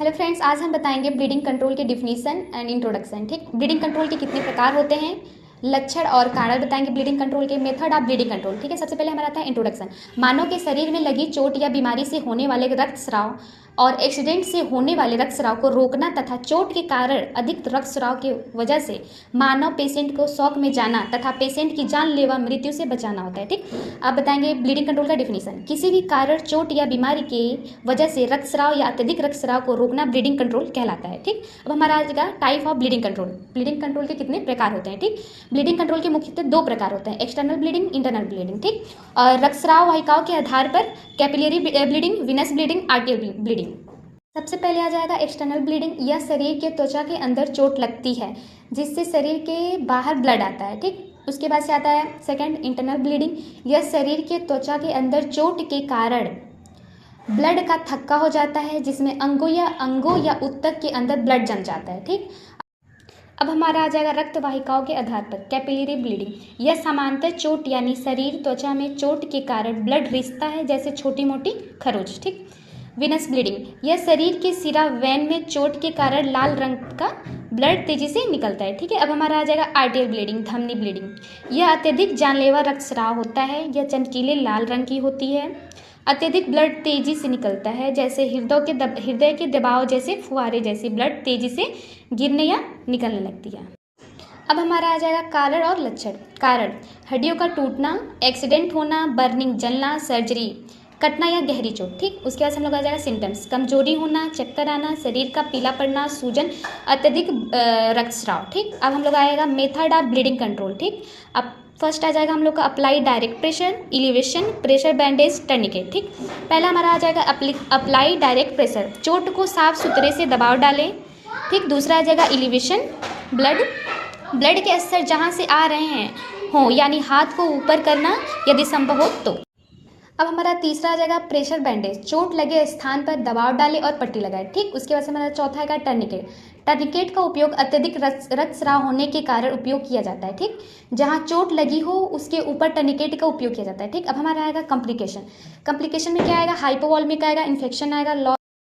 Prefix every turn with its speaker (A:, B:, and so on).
A: Hello friends, आज हम बताएंगे ब्लीडिंग कंट्रोल के डिफिनीशन एंड इंट्रोडक्शन। ठीक, ब्लीडिंग कंट्रोल के कितने प्रकार होते हैं, लक्षण और कारण बताएंगे ब्लीडिंग कंट्रोल के, मेथड ऑफ ब्लीडिंग कंट्रोल। ठीक है, सबसे पहले हमारा आता है इंट्रोडक्शन। मानव के शरीर में लगी चोट या बीमारी से होने वाले रक्तस्राव और एक्सीडेंट से होने वाले रक्तस्राव को रोकना तथा चोट के कारण अधिक रक्तस्राव की वजह से मानव पेशेंट को शॉक में जाना तथा पेशेंट की जानलेवा मृत्यु से बचाना होता है। ठीक, अब बताएंगे ब्लीडिंग कंट्रोल का डिफिनीशन। किसी भी कारण चोट या बीमारी की वजह से रक्तस्राव या अत्यधिक रक्तस्राव को रोकना ब्लीडिंग कंट्रोल कहलाता है। ठीक, अब हमारा आज का type of bleeding control. Bleeding control के कितने प्रकार होते हैं। ठीक, ब्लीडिंग कंट्रोल के मुख्यतः दो प्रकार होते हैं, एक्सटर्नल ब्लीडिंग, इंटरनल ब्लीडिंग। ठीक, और रक्तस्राव वाहिकाओं के आधार पर capillary bleeding, Venus bleeding, आर्टियल bleeding. सबसे पहले आ जाएगा एक्सटर्नल ब्लीडिंग। यह शरीर के त्वचा के अंदर चोट लगती है जिससे शरीर के बाहर ब्लड आता है। ठीक, उसके बाद से आता है सेकंड इंटरनल ब्लीडिंग। यह शरीर के त्वचा के अंदर चोट के कारण ब्लड का थक्का हो जाता है जिसमें अंगों या ऊतक के अंदर ब्लड जम जाता है। ठीक, अब हमारा आ जाएगा रक्त वाहिकाओं के आधार पर कैपिलरी ब्लीडिंग। यह समांतर चोट यानी शरीर त्वचा में चोट के कारण ब्लड रिसता है जैसे छोटी मोटी खरोच। ठीक, विनस ब्लीडिंग। यह शरीर के सिरा वेन में चोट के कारण लाल रंग का ब्लड तेजी से निकलता है। ठीक है, अब हमारा आ जाएगा आर्टियल ब्लीडिंग, धमनी ब्लीडिंग। यह अत्यधिक जानलेवा रक्तस्राव होता है। यह चमकीले लाल रंग की होती है। अत्यधिक ब्लड तेजी से निकलता है जैसे हृदय के दबाव जैसे फुहारे जैसी ब्लड तेजी से गिरने या निकलने लगती है। अब हमारा आ जाएगा कारण और लक्षण। कारण, हड्डियों का टूटना, एक्सीडेंट होना, बर्निंग जलना, सर्जरी, कटना या गहरी चोट। ठीक, उसके बाद हम लोग आ जाएगा सिम्टम्स, कमजोरी होना, चक्कर आना, शरीर का पीला पड़ना, सूजन, अत्यधिक रक्तस्राव। ठीक, अब हम लोग आएगा मेथड ऑफ ब्लीडिंग कंट्रोल। ठीक, अब फर्स्ट आ जाएगा हम लोग का apply direct pressure, elevation, pressure bandage, tourniquet. ठीक, पहला हमारा आ जाएगा अप्लाई डायरेक्ट प्रेशर, चोट को साफ सुथरे से दबाव डालें। ठीक, दूसरा आ जाएगा इलिवेशन, ब्लड के स्तर जहाँ से आ रहे हैं हों यानी हाथ को ऊपर करना यदि संभव हो तो। अब हमारा तीसरा आ जाएगा प्रेशर बैंडेज, चोट लगे स्थान पर दबाव डालें और पट्टी लगाएं। ठीक, उसके बाद से हमारा चौथा आएगा टर्निकेट। टर्निकेट का उपयोग अत्यधिक रक्तस्राव होने के कारण उपयोग किया जाता है। ठीक, जहां चोट लगी हो उसके ऊपर टर्निकेट का उपयोग किया जाता है। ठीक, अब हमारा आएगा कॉम्प्लिकेशन। कॉम्प्लिकेशन में क्या आएगा, हाइपोवॉल्मिक आएगा, इन्फेक्शन आएगा,